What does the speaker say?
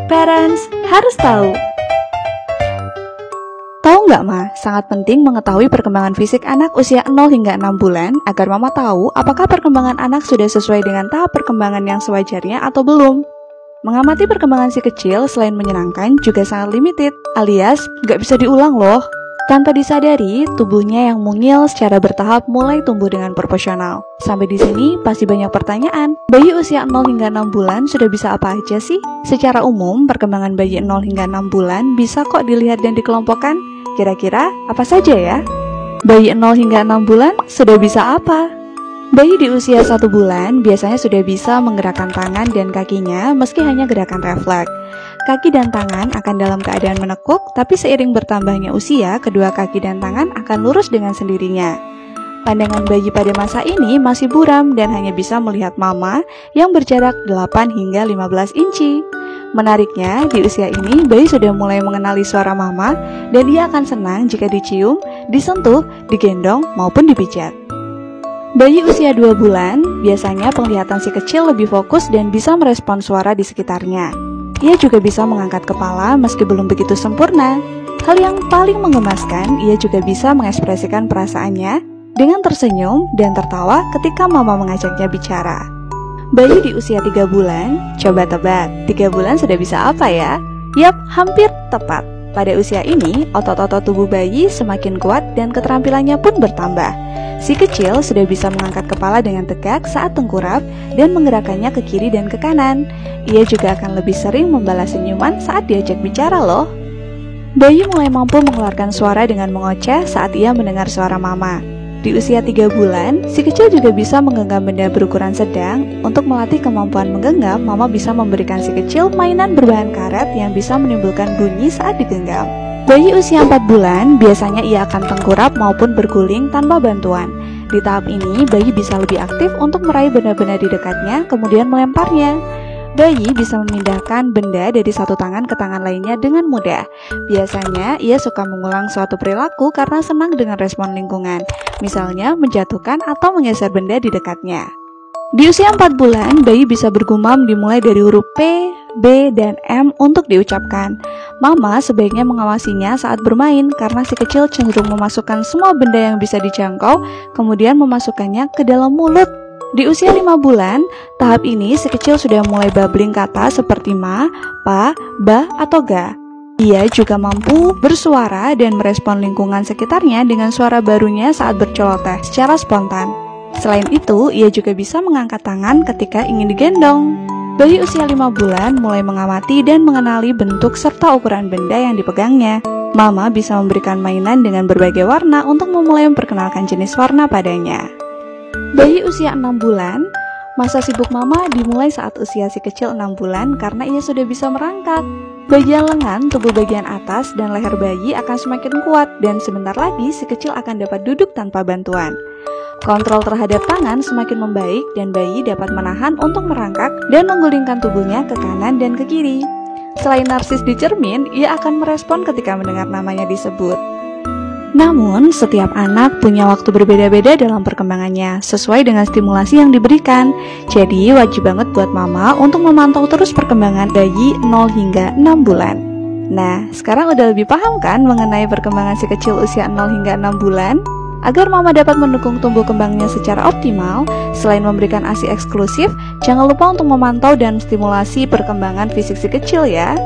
Parents harus tahu. Tahu nggak Ma, sangat penting mengetahui perkembangan fisik anak usia 0 hingga 6 bulan agar Mama tahu apakah perkembangan anak sudah sesuai dengan tahap perkembangan yang sewajarnya atau belum. Mengamati perkembangan si kecil selain menyenangkan juga sangat limited, alias nggak bisa diulang loh. Tanpa disadari, tubuhnya yang mungil secara bertahap mulai tumbuh dengan proporsional. Sampai di sini pasti banyak pertanyaan. Bayi usia 0 hingga 6 bulan sudah bisa apa aja sih? Secara umum, perkembangan bayi 0 hingga 6 bulan bisa kok dilihat dan dikelompokkan. Kira-kira apa saja ya? Bayi 0 hingga 6 bulan sudah bisa apa? Bayi di usia 1 bulan biasanya sudah bisa menggerakkan tangan dan kakinya meski hanya gerakan refleks. Kaki dan tangan akan dalam keadaan menekuk, tapi seiring bertambahnya usia, kedua kaki dan tangan akan lurus dengan sendirinya. Pandangan bayi pada masa ini masih buram dan hanya bisa melihat mama yang berjarak 8 hingga 15 inci. Menariknya, di usia ini bayi sudah mulai mengenali suara mama dan ia akan senang jika dicium, disentuh, digendong, maupun dipijat. Bayi usia 2 bulan, biasanya penglihatan si kecil lebih fokus dan bisa merespon suara di sekitarnya. Ia juga bisa mengangkat kepala meski belum begitu sempurna. Hal yang paling menggemaskan, ia juga bisa mengekspresikan perasaannya dengan tersenyum dan tertawa ketika mama mengajaknya bicara. Bayi di usia 3 bulan, coba tebak, 3 bulan sudah bisa apa ya? Yap, hampir tepat. Pada usia ini, otot-otot tubuh bayi semakin kuat dan keterampilannya pun bertambah. Si kecil sudah bisa mengangkat kepala dengan tegak saat tengkurap dan menggerakkannya ke kiri dan ke kanan. Ia juga akan lebih sering membalas senyuman saat diajak bicara loh. Bayi mulai mampu mengeluarkan suara dengan mengoceh saat ia mendengar suara mama. Di usia 3 bulan, si kecil juga bisa menggenggam benda berukuran sedang. Untuk melatih kemampuan menggenggam, mama bisa memberikan si kecil mainan berbahan karet yang bisa menimbulkan bunyi saat digenggam. Bayi usia 4 bulan, biasanya ia akan tengkurap maupun berguling tanpa bantuan. Di tahap ini, bayi bisa lebih aktif untuk meraih benda-benda di dekatnya, kemudian melemparnya. Bayi bisa memindahkan benda dari satu tangan ke tangan lainnya dengan mudah. Biasanya, ia suka mengulang suatu perilaku karena senang dengan respon lingkungan, misalnya menjatuhkan atau menggeser benda di dekatnya. Di usia 4 bulan, bayi bisa bergumam dimulai dari huruf P, B, dan M untuk diucapkan. Mama sebaiknya mengawasinya saat bermain karena si kecil cenderung memasukkan semua benda yang bisa dijangkau, kemudian memasukkannya ke dalam mulut. Di usia 5 bulan, tahap ini si kecil sudah mulai babbling kata seperti ma, pa, ba, atau ga. Ia juga mampu bersuara dan merespon lingkungan sekitarnya dengan suara barunya saat berceloteh secara spontan. Selain itu, ia juga bisa mengangkat tangan ketika ingin digendong. Bayi usia 5 bulan mulai mengamati dan mengenali bentuk serta ukuran benda yang dipegangnya. Mama bisa memberikan mainan dengan berbagai warna untuk memulai memperkenalkan jenis warna padanya. Bayi usia 6 bulan, masa sibuk mama dimulai saat usia si kecil 6 bulan karena ia sudah bisa merangkak. Bagian lengan, tubuh bagian atas, dan leher bayi akan semakin kuat dan sebentar lagi si kecil akan dapat duduk tanpa bantuan. Kontrol terhadap tangan semakin membaik dan bayi dapat menahan untuk merangkak dan menggulingkan tubuhnya ke kanan dan ke kiri. Selain narsis di cermin, ia akan merespon ketika mendengar namanya disebut. Namun, setiap anak punya waktu berbeda-beda dalam perkembangannya, sesuai dengan stimulasi yang diberikan. Jadi, wajib banget buat mama untuk memantau terus perkembangan bayi 0 hingga 6 bulan. Nah, sekarang udah lebih paham kan mengenai perkembangan si kecil usia 0 hingga 6 bulan? Agar mama dapat mendukung tumbuh kembangnya secara optimal, selain memberikan ASI eksklusif, jangan lupa untuk memantau dan stimulasi perkembangan fisik si kecil ya.